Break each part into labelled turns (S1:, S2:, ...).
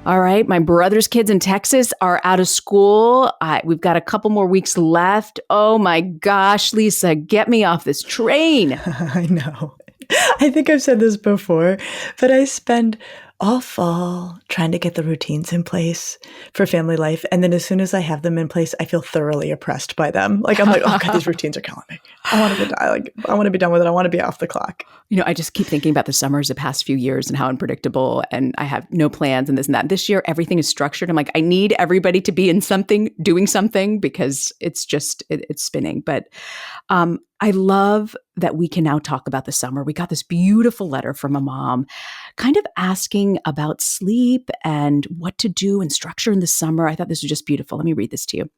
S1: All right. My brother's kids in Texas are out of school. We've got a couple more weeks left. Oh my gosh, Lisa, get me off this train.
S2: I know. I think I've said this before, but I spend all fall trying to get the routines in place for family life. And then as soon as I have them in place, I feel thoroughly oppressed by them. Like, I'm like, oh God, these routines are killing me. I want to die. Like, I want to be done with it. I want to be off the clock.
S1: I just keep thinking about the summers the past few years and how unpredictable, and I have no plans and this and that. This year, everything is structured. I'm like, I need everybody to be in something, doing something, because it's just, it's spinning. But I love that we can now talk about the summer. We got this beautiful letter from a mom kind of asking about sleep and what to do and structure in the summer. I thought this was just beautiful. Let me read this to you.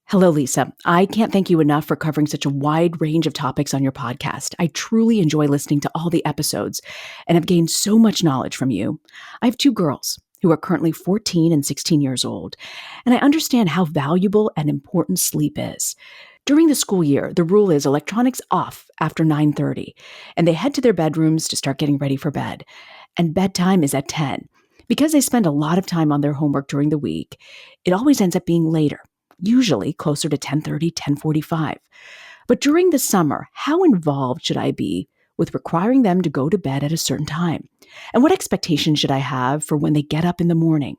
S1: Hello, Lisa. I can't thank you enough for covering such a wide range of topics on your podcast. I truly enjoy listening to all the episodes and have gained so much knowledge from you. I have two girls who are currently 14 and 16 years old, and I understand how valuable and important sleep is. During the school year, the rule is electronics off after 9:30, and they head to their bedrooms to start getting ready for bed. And bedtime is at 10. Because they spend a lot of time on their homework during the week, it always ends up being later, usually closer to 10:30, 10:45. But during the summer, how involved should I be with requiring them to go to bed at a certain time? And what expectations should I have for when they get up in the morning?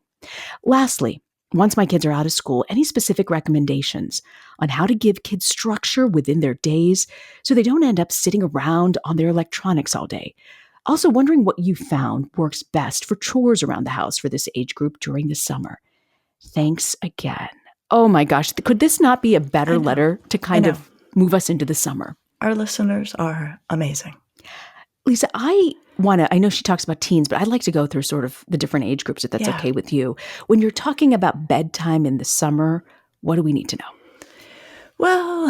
S1: Lastly, once my kids are out of school, any specific recommendations on how to give kids structure within their days so they don't end up sitting around on their electronics all day? Also wondering what you found works best for chores around the house for this age group during the summer. Thanks again. Oh my gosh, could this not be a better letter to kind of move us into the summer?
S2: Our listeners are amazing.
S1: Lisa, I know she talks about teens, but I'd like to go through sort of the different age groups, if that's okay with you. When you're talking about bedtime in the summer, what do we need to know?
S2: Well,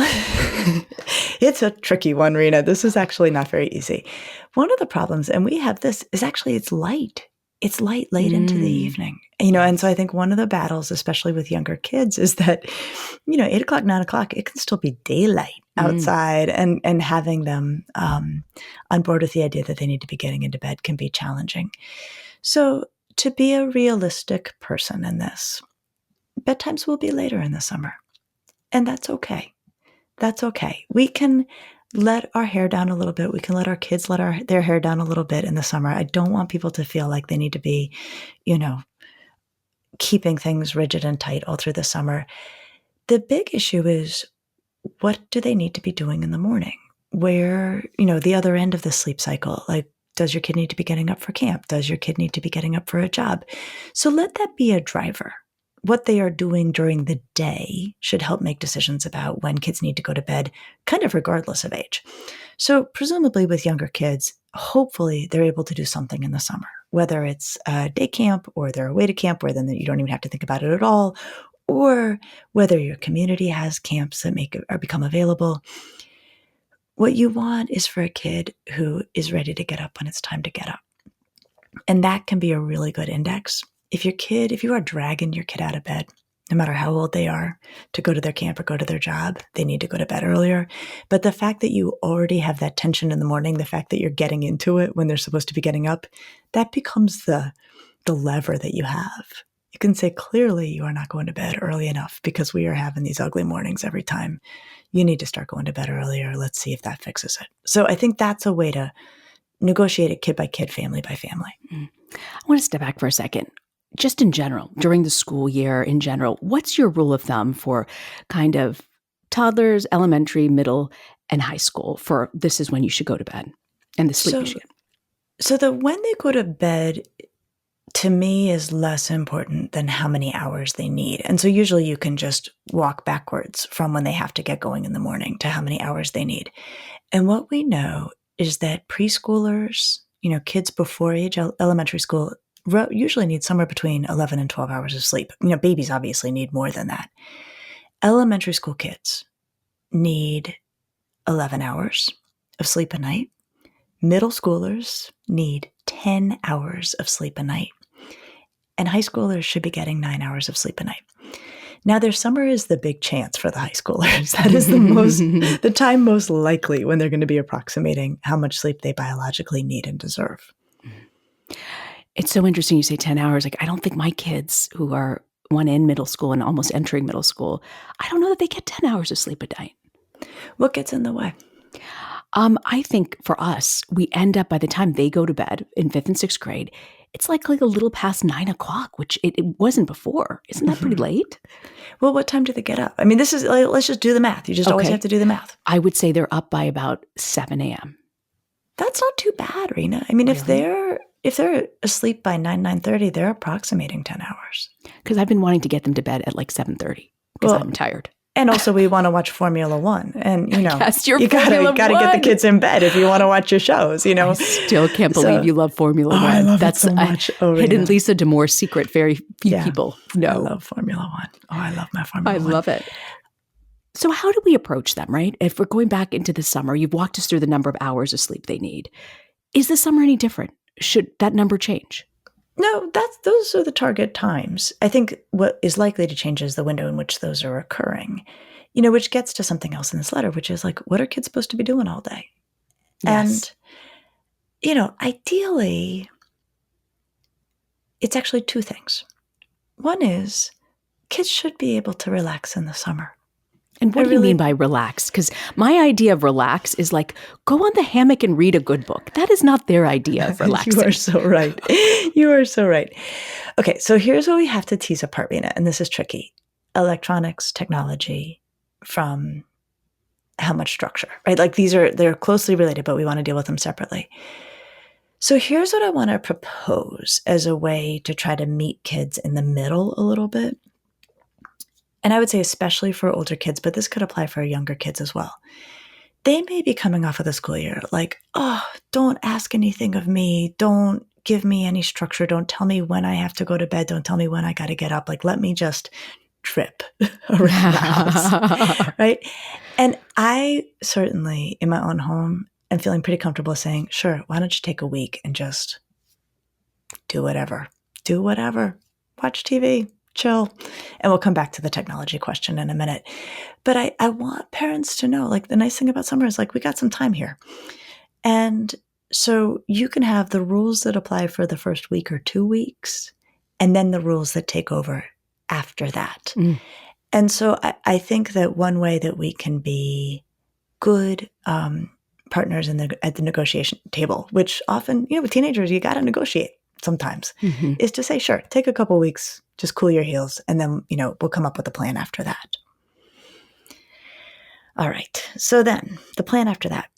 S2: it's a tricky one, Reena. This is actually not very easy. One of the problems, and we have this, is actually it's light. It's light late into the evening, and so I think one of the battles, especially with younger kids, is that, 8 o'clock, 9 o'clock, it can still be daylight outside, and having them on board with the idea that they need to be getting into bed can be challenging. So to be a realistic person in this, bedtimes will be later in the summer, and that's okay. That's okay. We can let our hair down a little bit. We can let our kids let their hair down a little bit in the summer. I don't want people to feel like they need to be, keeping things rigid and tight all through the summer. The big issue is, what do they need to be doing in the morning? Where, the other end of the sleep cycle, like, does your kid need to be getting up for camp? Does your kid need to be getting up for a job? So let that be a driver. What they are doing during the day should help make decisions about when kids need to go to bed, kind of regardless of age. So presumably with younger kids, hopefully they're able to do something in the summer, whether it's a day camp or they're away to camp where then you don't even have to think about it at all, or whether your community has camps that become available. What you want is for a kid who is ready to get up when it's time to get up. And that can be a really good index. If you are dragging your kid out of bed, no matter how old they are, to go to their camp or go to their job, they need to go to bed earlier. But the fact that you already have that tension in the morning, the fact that you're getting into it when they're supposed to be getting up, that becomes the lever that you have. You can say, clearly, you are not going to bed early enough because we are having these ugly mornings every time. You need to start going to bed earlier. Let's see if that fixes it. So I think that's a way to negotiate it kid by kid, family by family.
S1: I want to step back for a second. Just in general, during the school year in general, what's your rule of thumb for kind of toddlers, elementary, middle, and high school for this is when you should go to bed and the sleep you should get?
S2: So the when they go to bed, to me, is less important than how many hours they need. And so usually you can just walk backwards from when they have to get going in the morning to how many hours they need. And what we know is that preschoolers, kids before age elementary school, usually need somewhere between 11 and 12 hours of sleep. Babies obviously need more than that. Elementary school kids need 11 hours of sleep a night. Middle schoolers need 10 hours of sleep a night. And high schoolers should be getting 9 hours of sleep a night. Now, their summer is the big chance for the high schoolers. That is the time most likely when they're going to be approximating how much sleep they biologically need and deserve.
S1: It's so interesting you say 10 hours. Like, I don't think my kids who are one in middle school and almost entering middle school, I don't know that they get 10 hours of sleep a night.
S2: What gets in the way?
S1: I think for us, we end up by the time they go to bed in fifth and sixth grade, it's like a little past 9 o'clock, which it wasn't before. Isn't that pretty late?
S2: Well, what time do they get up? I mean, this is, like, let's just do the math. You just always
S1: Okay.
S2: have to do the math.
S1: I would say they're up by about 7 a.m.
S2: That's not too bad, Reena. I mean, if they're asleep by 9:30, they're approximating 10 hours.
S1: Because I've been wanting to get them to bed at like 7:30 because I'm tired.
S2: And also, we want to watch Formula One, and
S1: Yes,
S2: you gotta get the kids in bed if you want to watch your shows.
S1: I still can't believe you love Formula One.
S2: I love it so much.
S1: Hidden Lisa D'Amour's secret. Very few people know.
S2: I love Formula One. Oh, I love my Formula One.
S1: I love it. So how do we approach them, right? If we're going back into the summer, you've walked us through the number of hours of sleep they need. Is the summer any different? Should that number change?
S2: No, those are the target times. I think what is likely to change is the window in which those are occurring, which gets to something else in this letter, which is like, what are kids supposed to be doing all day?
S1: Yes.
S2: And, ideally, it's actually two things. One is kids should be able to relax in the summer.
S1: And what do you mean by relax? Because my idea of relax is like, go on the hammock and read a good book. That is not their idea of relaxing.
S2: You are so right. You are so right. Okay, so here's what we have to tease apart, Reena, and this is tricky. Electronics, technology, from how much structure, right? Like they're closely related, but we want to deal with them separately. So here's what I want to propose as a way to try to meet kids in the middle a little bit. And I would say especially for older kids, but this could apply for younger kids as well. They may be coming off of the school year like, oh, don't ask anything of me. Don't give me any structure. Don't tell me when I have to go to bed. Don't tell me when I got to get up. Like, let me just trip around the house, right? And I certainly, in my own home, am feeling pretty comfortable saying, sure, why don't you take a week and just do whatever. Do whatever. Watch TV. Chill. And we'll come back to the technology question in a minute. But I want parents to know, like, the nice thing about summer is like, we got some time here. And so you can have the rules that apply for the first week or 2 weeks, and then the rules that take over after that. And so I think that one way that we can be good partners at the negotiation table, which often, with teenagers, you got to negotiate sometimes, is to say, sure, take a couple weeks, just cool your heels, and then, we'll come up with a plan after that. All right. So then the plan after that,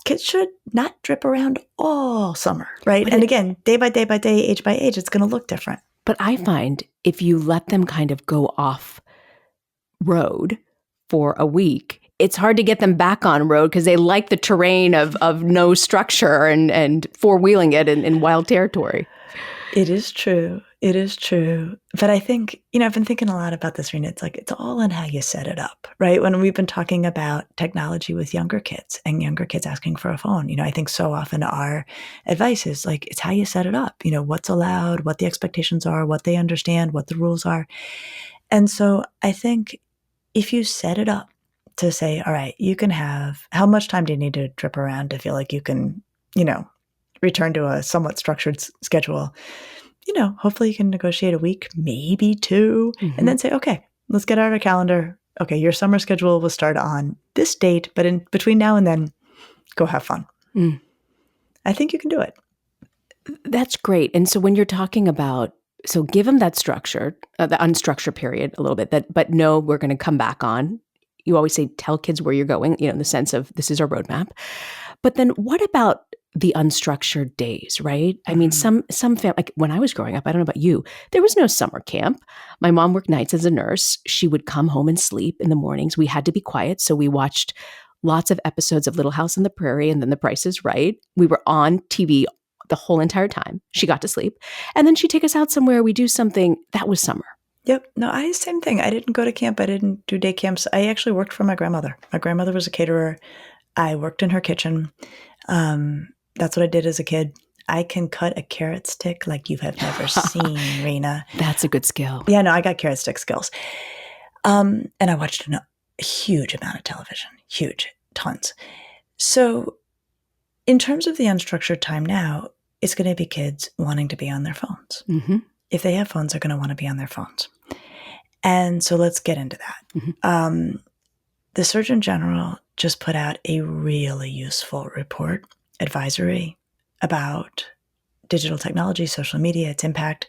S2: kids should not drip around all summer, right? And again, day by day by day, age by age, it's going to look different.
S1: But I find if you let them kind of go off road for a week, it's hard to get them back on road because they like the terrain of no structure and four-wheeling it in wild territory.
S2: It is true. It is true. But I think, I've been thinking a lot about this, Reena. It's like, it's all in how you set it up, right? When we've been talking about technology with younger kids and younger kids asking for a phone, I think so often our advice is like, it's how you set it up, what's allowed, what the expectations are, what they understand, what the rules are. And so I think if you set it up to say, all right, you can have, how much time do you need to trip around to feel like you can, return to a somewhat structured schedule? Hopefully you can negotiate a week, maybe 2, and then say, okay, let's get out our calendar. Okay, your summer schedule will start on this date, but in between now and then, go have fun. I think you can do it.
S1: That's great. And so when you're talking about, so give them that structure, the unstructured period a little bit, but no, we're going to come back on. You always say, tell kids where you're going, in the sense of this is our roadmap. But then what about the unstructured days, right? I mean, some like when I was growing up, I don't know about you, there was no summer camp. My mom worked nights as a nurse. She would come home and sleep in the mornings. We had to be quiet. So we watched lots of episodes of Little House on the Prairie and then The Price is Right. We were on TV the whole entire time. She got to sleep. And then she'd take us out somewhere. We do something. That was summer.
S2: Yep. No, same thing. I didn't go to camp. I didn't do day camps. I actually worked for my grandmother. My grandmother was a caterer. I worked in her kitchen. That's what I did as a kid. I can cut a carrot stick like you have never seen, Reena.
S1: That's a good skill.
S2: Yeah, no, I got carrot stick skills. And I watched a huge amount of television, huge, tons. So in terms of the unstructured time now, it's going to be kids wanting to be on their phones.
S1: Mm-hmm.
S2: If they have phones, they're going to want to be on their phones. And so let's get into that.
S1: Mm-hmm.
S2: The Surgeon General just put out a really useful report, advisory, about digital technology, social media, its impact.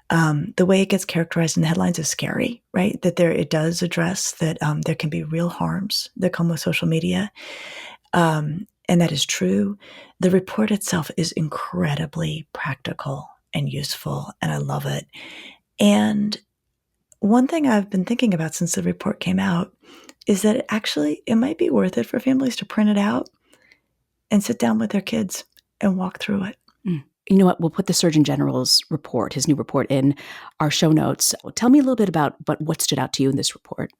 S2: The way it gets characterized in the headlines is scary, right? That it does address that there can be real harms that come with social media. And that is true. The report itself is incredibly practical and useful, and I love it. And one thing I've been thinking about since the report came out is that it might be worth it for families to print it out and sit down with their kids and walk through it.
S1: You know what? We'll put the Surgeon General's report, his new report, in our show notes. Tell me a little bit about what stood out to you in this report.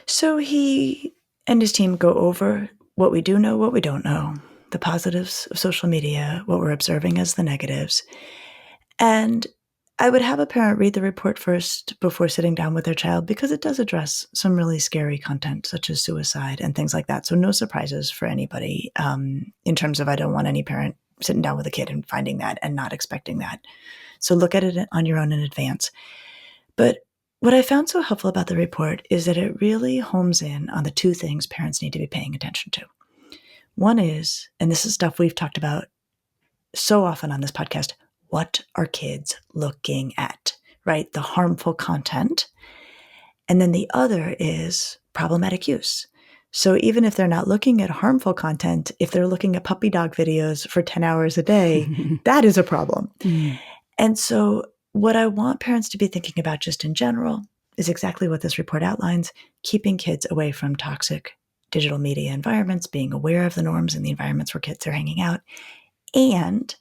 S2: So he and his team go over what we do know, what we don't know, the positives of social media, what we're observing as the negatives. And I would have a parent read the report first before sitting down with their child because it does address some really scary content, such as suicide and things like that. So no surprises for anybody in terms of I don't want any parent sitting down with a kid and finding that and not expecting that. So look at it on your own in advance. But what I found so helpful about the report is that it really homes in on the two things parents need to be paying attention to. One is, and this is stuff we've talked about so often on this podcast, what are kids looking at, right? The harmful content. And then the other is problematic use. So even if they're not looking at harmful content, if they're looking at puppy dog videos for 10 hours a day, that is a problem. And so what I want parents to be thinking about just in general is exactly what this report outlines, keeping kids away from toxic digital media environments, being aware of the norms in the environments where kids are hanging out, and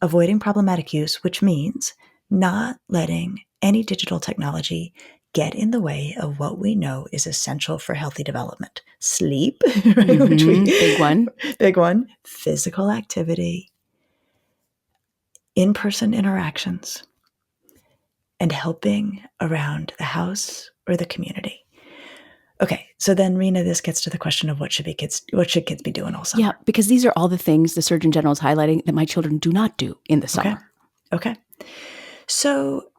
S2: avoiding problematic use, which means not letting any digital technology get in the way of what we know is essential for healthy development. Sleep, right? Big one. Physical activity, in-person interactions, and helping around the house or the community. Okay, so then Reena, this gets to the question of what should kids be doing all summer?
S1: Yeah, because these are all the things the Surgeon General is highlighting that my children do not do in the summer.
S2: Okay. So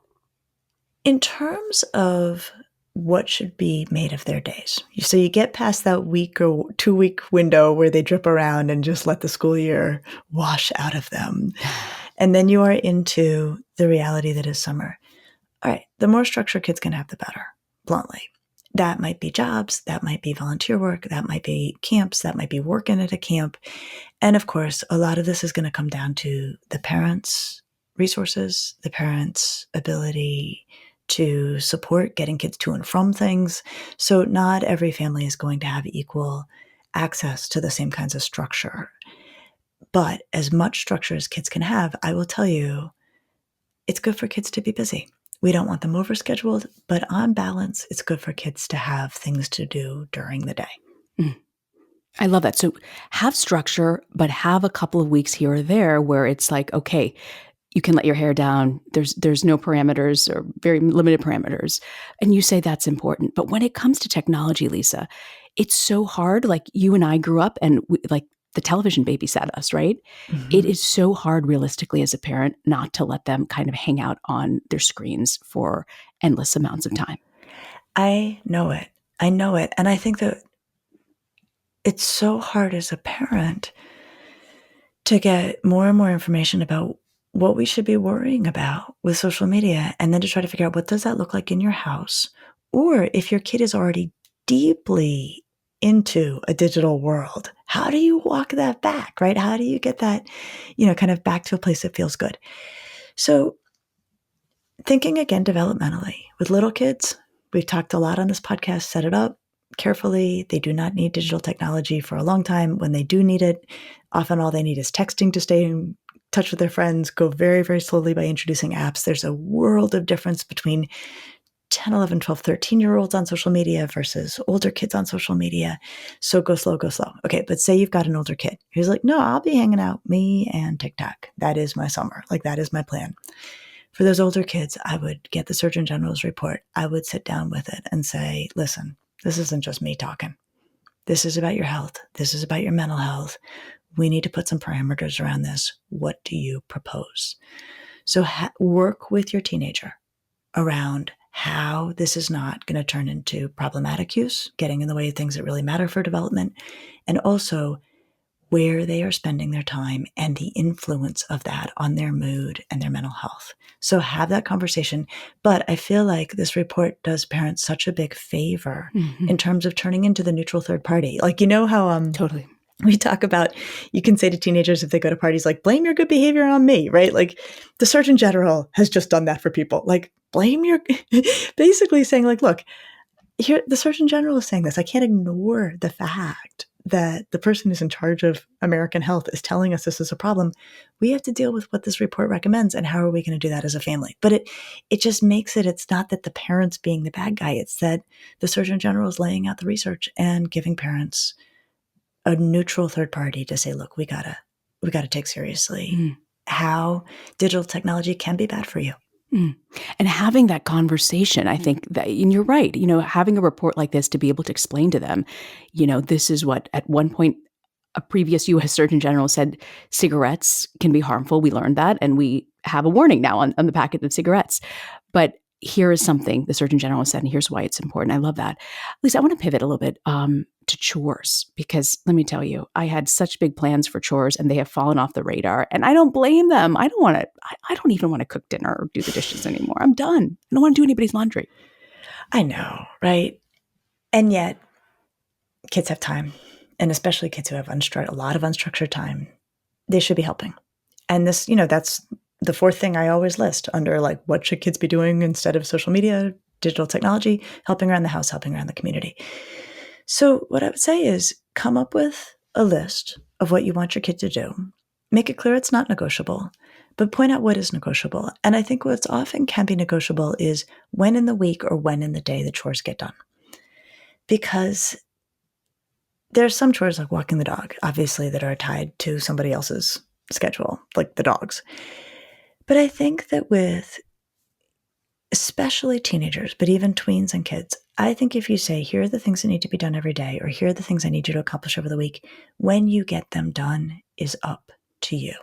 S2: in terms of what should be made of their days, so you get past that week or 2 week window where they drip around and just let the school year wash out of them. And then you are into the reality that is summer. All right, the more structure kids can have, the better, bluntly. That might be jobs, that might be volunteer work, that might be camps, that might be working at a camp. And of course, a lot of this is going to come down to the parents' resources, the parents' ability to support getting kids to and from things. So not every family is going to have equal access to the same kinds of structure. But as much structure as kids can have, I will tell you, it's good for kids to be busy. We don't want them overscheduled, but on balance, it's good for kids to have things to do during the day.
S1: I love that. So have structure, but have a couple of weeks here or there where it's like, okay, you can let your hair down. There's no parameters or very limited parameters. And you say that's important. But when it comes to technology, Lisa, it's so hard. Like you and I grew up and like the television babysat us, right? Mm-hmm. It is so hard realistically as a parent not to let them kind of hang out on their screens for endless amounts of time.
S2: I know it. And I think that it's so hard as a parent to get more and more information about what we should be worrying about with social media, and then to try to figure out what does that look like in your house, or if your kid is already deeply into a digital world, how do you walk that back, right? How do you get that, kind of back to a place that feels good? So thinking again developmentally with little kids, we've talked a lot on this podcast, set it up carefully. They do not need digital technology for a long time. When they do need it, often all they need is texting to stay in touch with their friends. Go very, very slowly by introducing apps. There's a world of difference between 10, 11, 12, 13-year-olds on social media versus older kids on social media. So go slow, go slow. Okay, but say you've got an older kid who's like, no, I'll be hanging out, me and TikTok. That is my summer. Like that is my plan. For those older kids, I would get the Surgeon General's report. I would sit down with it and say, listen, this isn't just me talking. This is about your health. This is about your mental health. we need to put some parameters around this. What do you propose? So work with your teenager around how this is not going to turn into problematic use, getting in the way of things that really matter for development, and also where they are spending their time and the influence of that on their mood and their mental health. So have that conversation. But I feel like this report does parents such a big favor in terms of turning into the neutral third party. Like, you know how
S1: Totally.
S2: we talk about, you can say to teenagers if they go to parties, like, blame your good behavior on me, right? Like the Surgeon General has just done that for people. Like, blame your, basically saying like, look, here, the Surgeon General is saying this. I can't ignore the fact that the person who's in charge of American health is telling us this is a problem. We have to deal with what this report recommends, and how are we going to do that as a family? But it just makes it, it's not that the parents being the bad guy. It's that the Surgeon General is laying out the research and giving parents a neutral third party to say, look, we gotta take seriously how digital technology can be bad for you.
S1: And having that conversation, I think that, and you're right, having a report like this to be able to explain to them, this is what at one point a previous U.S. Surgeon General said cigarettes can be harmful. We learned that, and we have a warning now on the packet of cigarettes. But here is something the Surgeon General said, and here's why it's important. I love that. Lisa, I want to pivot a little bit to chores, because let me tell you, I had such big plans for chores and they have fallen off the radar, and I don't blame them. I don't even want to cook dinner or do the dishes anymore. I'm done. I don't want to do anybody's laundry.
S2: I know, right? And yet kids have time, and especially kids who have a lot of unstructured time, they should be helping. And this, that's the fourth thing I always list under, like, what should kids be doing instead of social media, digital technology, helping around the house, helping around the community. So what I would say is come up with a list of what you want your kid to do. Make it clear it's not negotiable, but point out what is negotiable. And I think what's often can be negotiable is when in the week or when in the day the chores get done. Because there's some chores, like walking the dog, obviously, that are tied to somebody else's schedule, like the dogs. But I think that with especially teenagers, but even tweens and kids, I think if you say, here are the things that need to be done every day, or here are the things I need you to accomplish over the week, when you get them done is up to you.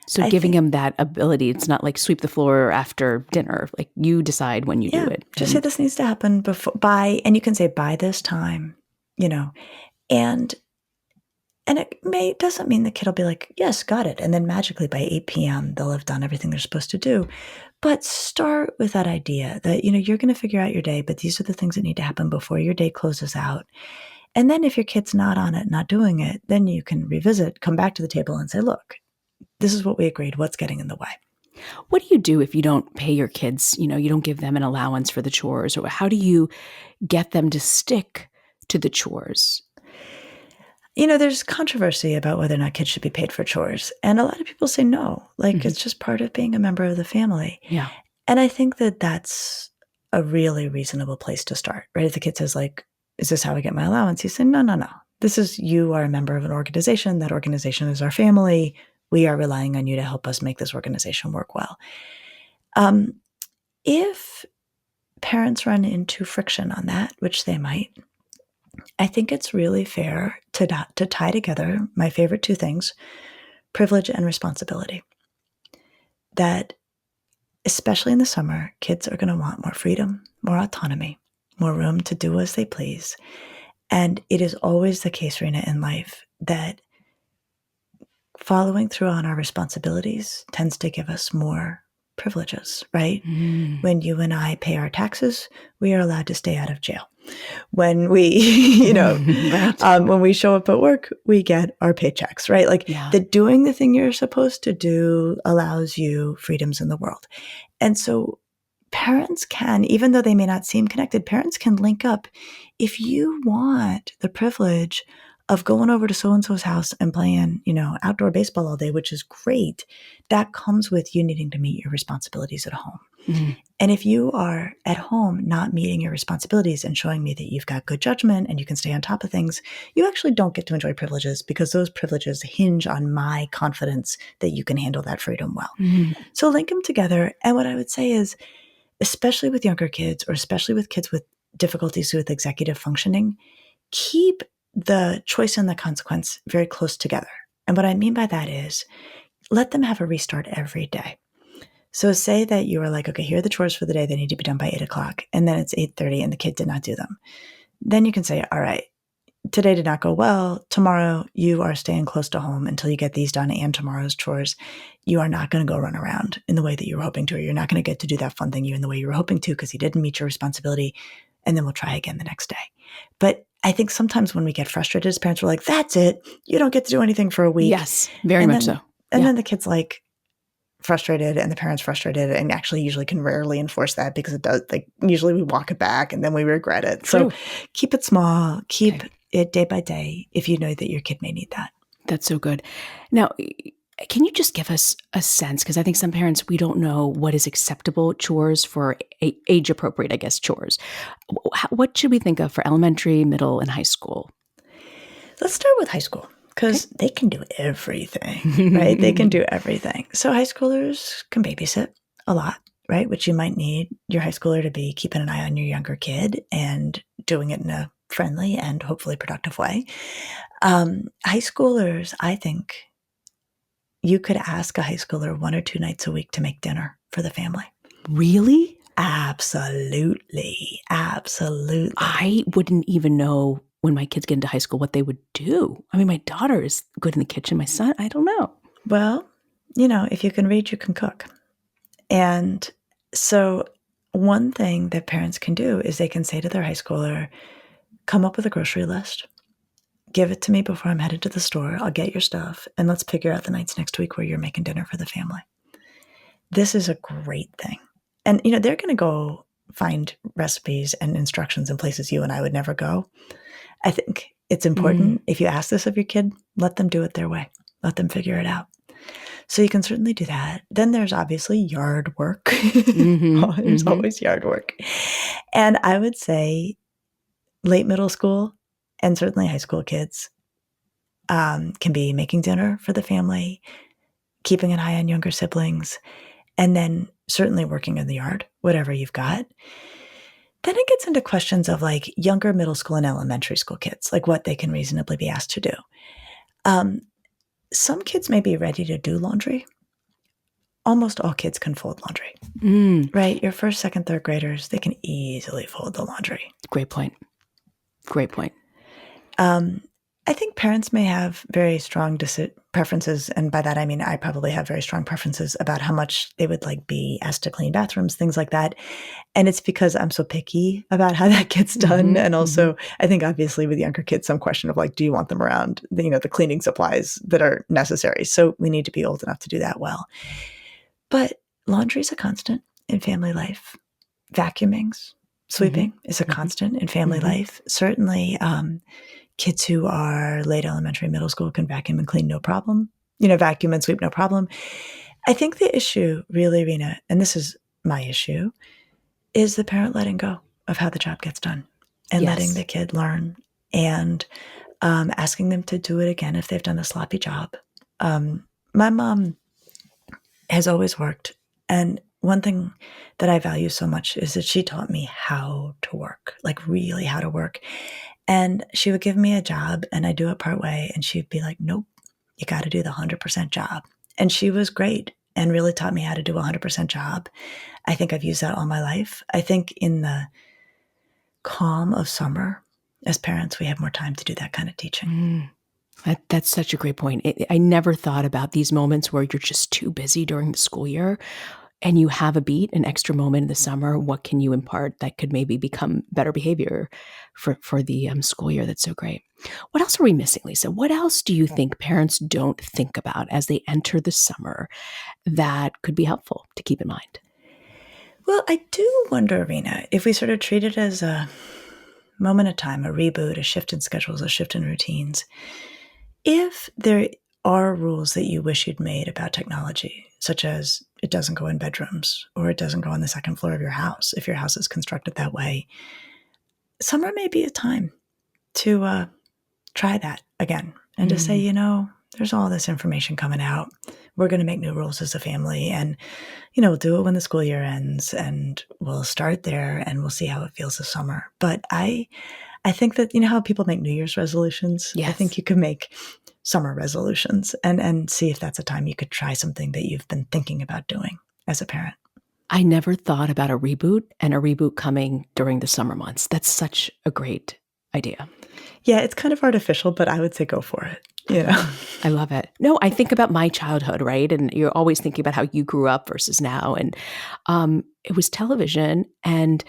S1: So giving them that ability, it's not like sweep the floor after dinner. Like, you decide when you do it.
S2: Just say this needs to happen and you can say by this time, and it doesn't mean the kid will be like, yes, got it. And then magically by 8 p.m., they'll have done everything they're supposed to do. But start with that idea that, you're going to figure out your day, but these are the things that need to happen before your day closes out. And then if your kid's not on it, not doing it, then you can revisit, come back to the table and say, look, this is what we agreed. What's getting in the way?
S1: What do you do if you don't pay your kids, you don't give them an allowance for the chores? Or how do you get them to stick to the chores?
S2: There's controversy about whether or not kids should be paid for chores. And a lot of people say no, like it's just part of being a member of the family.
S1: Yeah.
S2: And I think that that's a really reasonable place to start, right? If the kid says, like, is this how I get my allowance? You say, no. You are a member of an organization. That organization is our family. We are relying on you to help us make this organization work well. If parents run into friction on that, which they might, I think it's really fair to tie together my favorite two things, privilege and responsibility. That, especially in the summer, kids are going to want more freedom, more autonomy, more room to do as they please. And it is always the case, Reena, in life that following through on our responsibilities tends to give us more privileges, right? When you and I pay our taxes, we are allowed to stay out of jail. When we, right. When we show up at work, we get our paychecks, right? Like doing the thing you're supposed to do allows you freedoms in the world. And so parents can, even though they may not seem connected, parents can link up. If you want the privilege of going over to so-and-so's house and playing, outdoor baseball all day, which is great, that comes with you needing to meet your responsibilities at home. And if you are at home not meeting your responsibilities and showing me that you've got good judgment and you can stay on top of things, you actually don't get to enjoy privileges, because those privileges hinge on my confidence that you can handle that freedom well. So link them together. And what I would say is, especially with younger kids, or especially with kids with difficulties with executive functioning, keep the choice and the consequence very close together. And what I mean by that is let them have a restart every day. So say that you are like, okay, here are the chores for the day. They need to be done by 8:00. And then it's 8:30 and the kid did not do them. Then you can say, all right, today did not go well. Tomorrow you are staying close to home until you get these done and tomorrow's chores. You are not going to go run around in the way that you were hoping to, or you're not going to get to do that fun thing in the way you were hoping to because you didn't meet your responsibility. And then we'll try again the next day. But I think sometimes when we get frustrated as parents, we're like, that's it. You don't get to do anything for a week.
S1: Yes, very much so.
S2: And then the kid's like frustrated and the parent's frustrated and actually usually can rarely enforce that because it does, like usually we walk it back and then we regret it.
S1: True.
S2: So keep it small, keep it day by day if you know that your kid may need that.
S1: That's so good. Now, can you just give us a sense? Because I think some parents, we don't know what is acceptable chores for age appropriate, I guess, chores. What should we think of for elementary, middle, and high school?
S2: Let's start with high school because they can do everything, right? They can do everything. So high schoolers can babysit a lot, right? Which you might need your high schooler to be keeping an eye on your younger kid and doing it in a friendly and hopefully productive way. High schoolers, I think you could ask a high schooler 1 or 2 nights a week to make dinner for the family.
S1: Really?
S2: Absolutely. Absolutely.
S1: I wouldn't even know when my kids get into high school what they would do. I mean, my daughter is good in the kitchen. My son, I don't know.
S2: Well, if you can read, you can cook. And so one thing that parents can do is they can say to their high schooler, come up with a grocery list. Give it to me before I'm headed to the store. I'll get your stuff. And let's figure out the nights next week where you're making dinner for the family. This is a great thing. And, they're going to go find recipes and instructions in places you and I would never go. I think it's important if you ask this of your kid, let them do it their way. Let them figure it out. So you can certainly do that. Then there's obviously yard work. There's always yard work. And I would say late middle school and certainly high school kids can be making dinner for the family, keeping an eye on younger siblings, and then certainly working in the yard, whatever you've got. Then it gets into questions of like younger middle school and elementary school kids, like what they can reasonably be asked to do. Some kids may be ready to do laundry. Almost all kids can fold laundry, right? Your first, second, third graders, they can easily fold the laundry.
S1: Great point. Great point.
S2: I think parents may have very strong preferences, and by that I mean I probably have very strong preferences about how much they would like be asked to clean bathrooms, things like that. And it's because I'm so picky about how that gets done. And also, I think obviously with younger kids, some question of like, do you want them around the cleaning supplies that are necessary? So we need to be old enough to do that well. But laundry is a constant in family life. Vacuumings, sweeping is a constant in family life. Certainly, kids who are late elementary, middle school can vacuum and clean no problem. Vacuum and sweep no problem. I think the issue really, Reena, and this is my issue, is the parent letting go of how the job gets done and letting the kid learn and asking them to do it again if they've done a sloppy job. My mom has always worked. And one thing that I value so much is that she taught me how to work, like really how to work. And she would give me a job and I'd do it part way. And she'd be like, nope, you got to do the 100% job. And she was great and really taught me how to do a 100% job. I think I've used that all my life. I think in the calm of summer, as parents, we have more time to do that kind of teaching.
S1: That's such a great point. I never thought about these moments where you're just too busy during the school year and you have an extra moment in the summer. What can you impart that could maybe become better behavior for the school year? That's so great. What else are we missing, Lisa? What else do you think parents don't think about as they enter the summer that could be helpful to keep in mind?
S2: Well, I do wonder, Reena, if we sort of treat it as a moment of time, a reboot, a shift in schedules, a shift in routines, if there are rules that you wish you'd made about technology, such as it doesn't go in bedrooms or it doesn't go on the second floor of your house if your house is constructed that way, summer may be a time to try that again and to say, There's all this information coming out. We're going to make new rules as a family, and, we'll do it when the school year ends, and we'll start there, and we'll see how it feels this summer. But I think that, how people make New Year's resolutions?
S1: Yes.
S2: I think you can make summer resolutions and see if that's a time you could try something that you've been thinking about doing as a parent.
S1: I never thought about a reboot, and a reboot coming during the summer months. That's such a great idea.
S2: Yeah, it's kind of artificial, but I would say go for it.
S1: I love it. No, I think about my childhood, right? And you're always thinking about how you grew up versus now. And it was television, and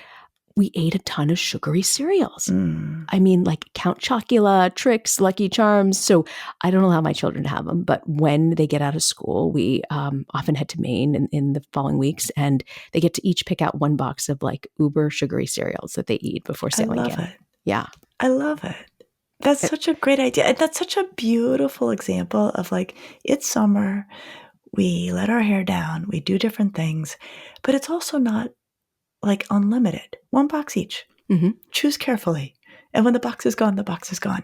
S1: we ate a ton of sugary cereals. I mean, like Count Chocula, Trix, Lucky Charms. So I don't allow my children to have them. But when they get out of school, we often head to Maine in the following weeks, and they get to each pick out one box of like uber sugary cereals that they eat before sailing in.
S2: I love it.
S1: Yeah.
S2: I love it. That's such a great idea. And that's such a beautiful example of like, it's summer, we let our hair down, we do different things, but it's also not like unlimited. One box each.
S1: Mm-hmm.
S2: Choose carefully. And when the box is gone, the box is gone.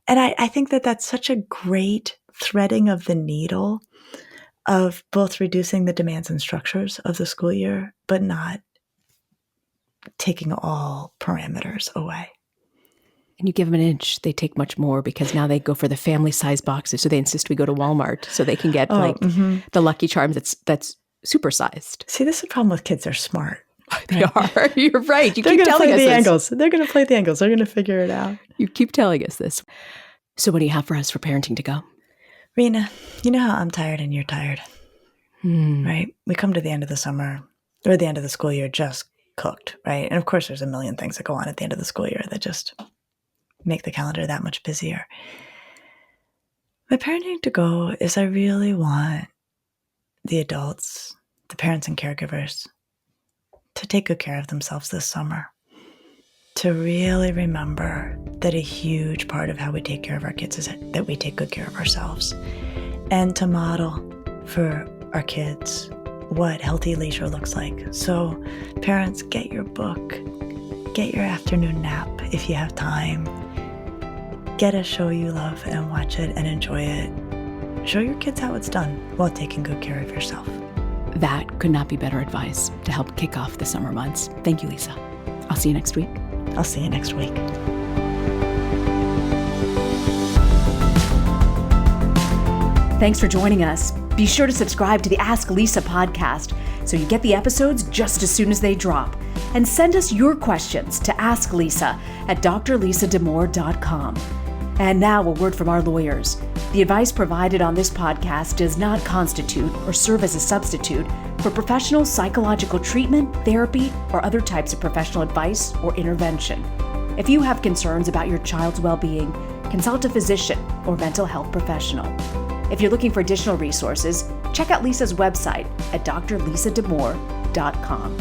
S2: And I think that that's such a great threading of the needle of both reducing the demands and structures of the school year, but not taking all parameters away.
S1: And you give them an inch, they take much more, because now they go for the family size boxes. So they insist we go to Walmart so they can get the Lucky Charms that's supersized.
S2: See, this is the problem with kids. They're smart.
S1: They are. You're right. You
S2: They're
S1: keep
S2: gonna
S1: telling
S2: play
S1: us
S2: the
S1: this.
S2: angles. They're going to play the angles. They're going to figure it out.
S1: You keep telling us this. So what do you have for us for parenting to go?
S2: Reena, you know how I'm tired and you're tired, right? We come to the end of the summer or the end of the school year just cooked, right? And of course, there's a million things that go on at the end of the school year that just make the calendar that much busier. My parenting to go is I really want the adults, the parents and caregivers, to take good care of themselves this summer, to really remember that a huge part of how we take care of our kids is that we take good care of ourselves, and to model for our kids what healthy leisure looks like. So parents, get your book, get your afternoon nap if you have time, get a show you love and watch it and enjoy it. Show your kids how it's done while taking good care of yourself.
S1: That could not be better advice to help kick off the summer months. Thank you, Lisa. I'll see you next week.
S2: I'll see you next week.
S1: Thanks for joining us. Be sure to subscribe to the Ask Lisa podcast so you get the episodes just as soon as they drop. And send us your questions to asklisa@drlisadamore.com. And now a word from our lawyers. The advice provided on this podcast does not constitute or serve as a substitute for professional psychological treatment, therapy, or other types of professional advice or intervention. If you have concerns about your child's well-being, consult a physician or mental health professional. If you're looking for additional resources, check out Lisa's website at drlisadamore.com.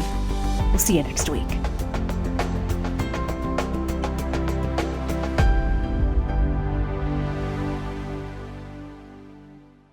S1: We'll see you next week.